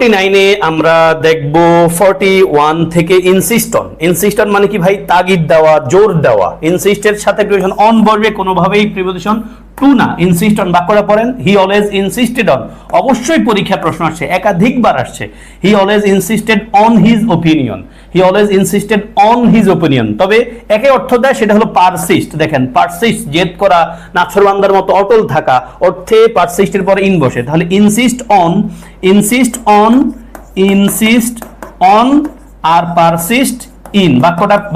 49 আমরা দেখব 41 থেকে ইনসিস্ট অন মানে কি ভাই তাগিদ দেওয়া, জোর দেওয়া। ইনসিস্টের সাথে প্রিপোজিশন অন বসবে, কোনোভাবেই প্রিপোজিশন টু না। ইনসিস্ট অন বাক্যটা পড়েন, হি অলওয়েজ ইনসিস্টেড অন। অবশ্যই পরীক্ষার প্রশ্ন আসছে, একাধিকবার আসছে। He always insisted on his opinion, he always insisted on his opinion. তবে একে অর্থ দেয়, সেটা হলো পারসিস্ট। দেখেন পারসিস্ট, জেদ করা, নাছোড়বান্দার মতো অটল থাকা, অর্থে পারসিস্টের পরে ইন বসে। তাহলে ইনসিস্ট অন আর পারসিস্ট ইন।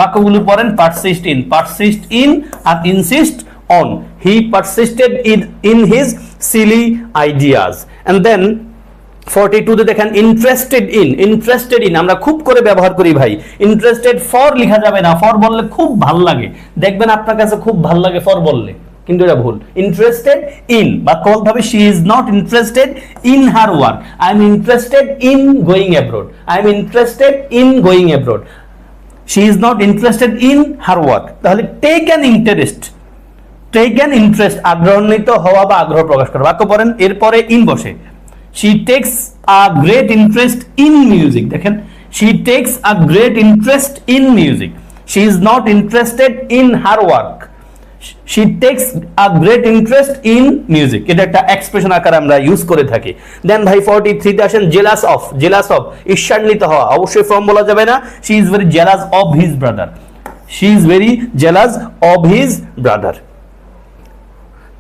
বাক্যগুলো পড়েন, পারসিস্ট ইন আর insist on. He persisted in his silly ideas. And then 42 তে দেখেন interested in আমরা খুব করে ব্যবহার করি ভাই। interested for লেখা যাবে না, for বললে খুব ভাল লাগে, দেখবেন আপনার কাছে খুব ভাল লাগে for বললে, কিন্তু এটা ভুল। interested in বাক্য বলতে হবে she is not interested in her work. I am interested in going abroad. I am interested in going abroad. She is not interested in her work. তাহলে take an interest আগ্রহান্বিত হওয়া বা আগ্রহ প্রকাশ করা। বাক্য পড়েন, এরপরে ইন বসে। she takes a great interest in music। দেখেন she takes a great interest in music. she is not interested in her work. she takes a great interest in music। এটা একটা এক্সপ্রেশন আকারে আমরা ইউজ করে থাকি। দেন ভাই 43 তে আসেন jealous of ঈর্ষান্বিত হওয়া। অবশ্যই ফ্রম বলা যাবে না। she is very jealous of his brother. she is very jealous of his brother।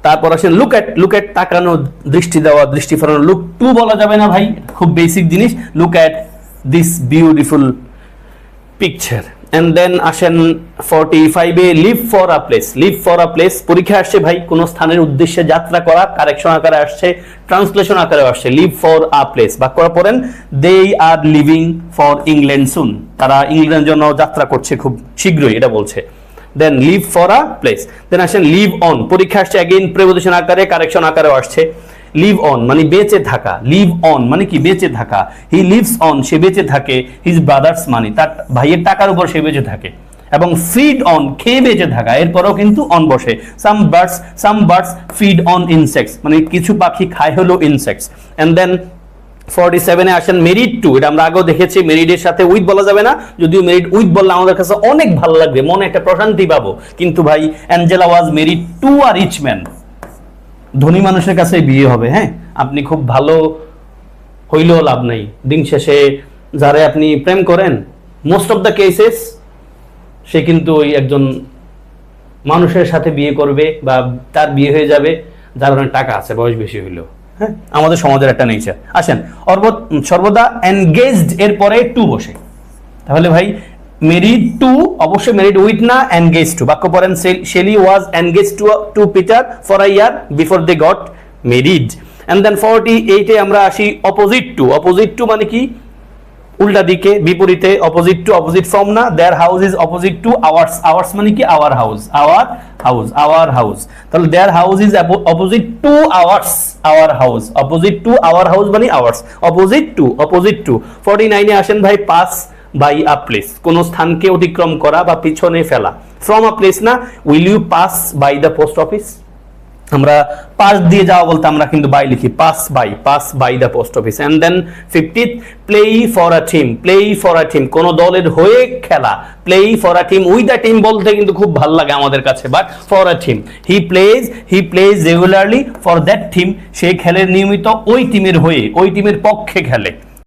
তারপর আসেন লুক এট তাকানো, দৃষ্টি দেওয়া, দৃষ্টি ফেরানো। লুক টু বলা যাবে না ভাই, খুব বেসিক জিনিস। Look at this beautiful picture. And then আসেন 45 এ লিভ ফর আ প্লেস। পরীক্ষা আসছে ভাই, কোন স্থানের উদ্দেশ্যে যাত্রা করা, কারেকশন আকারে আসছে, ট্রান্সলেশন আকারে আসছে। লিভ ফর আ প্লেস বাক্যটা পড়েন, দে আর লিভিং ফর ইংল্যান্ড সুন। তারা ইংল্যান্ডের জন্য যাত্রা করছে খুব শীঘ্রই, এটা বলছে। Then leave for a place. দেন আসেন লিভ অন। পরীক্ষা আসছে এগেইন প্রিপোজিশন আকারে, কারেকশন আকারে আসছে। লিভ অন মানে বেঁচে থাকা। লিভ অন মানে কি? বেঁচে থাকা। হি লিভস অন, সে বেঁচে থাকে। হিজ ব্রাদার্স মানি, তার ভাইয়ের টাকার উপর সে বেঁচে থাকে। এবং ফিড অন, খেয়ে বেঁচে থাকা, এরপরেও কিন্তু অন বসে। সাম বার্ডস ফিড অন ইনসেক্টস, মানে কিছু পাখি খায় হলো ইনসেক্টস। এন্ড দেন 47 এ আসেন মেরিড টু। এটা আমরা আগেও দেখেছি, মেরিডের সাথে উইথ বলা যাবে না। যদিও মেরিড উইথ বললে আমাদের কাছে অনেক ভালো লাগবে, মনে একটা প্রশান্তি পাবো। কিন্তু ভাই Angela was married to a rich man. ধনী মানুষের কাছে বিয়ে হবে। হ্যাঁ, আপনি খুব ভালো হইলেও লাভ নাই, দিন শেষে যারে আপনি প্রেম করেন, মোস্ট অফ দ্য কেসেস সে কিন্তু ওই একজন মানুষের সাথে বিয়ে করবে বা তার বিয়ে হয়ে যাবে যার অনেক টাকা আছে, বয়স বেশি হইলেও। হ্যাঁ, আমাদের সমাজের একটা নেচার। আসেন সর্বদা এনগেজড এর পরে টু বসে। তাহলে ভাই মেরিড টু, অবশ্যই মেরিড উইথ না, এনগেজ টু। বাক্য পড়েন, Shelley was engage to Peter for a year before they got married. And then 48 এ আমরা আসি অপোজিট টু মানে কি? উল্টা দিকে, বিপরীতে। অপোজিট ফর্ম না। Their house is opposite to ours মানে কি? Our house. তাহলে their house is opposite to our house মানে আওয়ার্স। Opposite to. 49 এ আসেন ভাই, পাস বাই আ প্লেস, কোন স্থানকে অতিক্রম করা বা পিছনে ফেলা। ফ্রম আ প্লেস না। Will you pass by the post office? আমরা পাস দিয়ে যাওয়া বলতে আমরা কিন্তু বাই লিখি, pass by the post office. And then 50 play for a team, কোন দলের হয়ে খেলা। Play for a team, with a team বলতে কিন্তু খুব ভালো লাগে আমাদের কাছে, but for a team. He plays regularly for that team, সে খেলে নিয়মিত ওই টিমের হয়ে, ওই টিমের পক্ষে খেলে।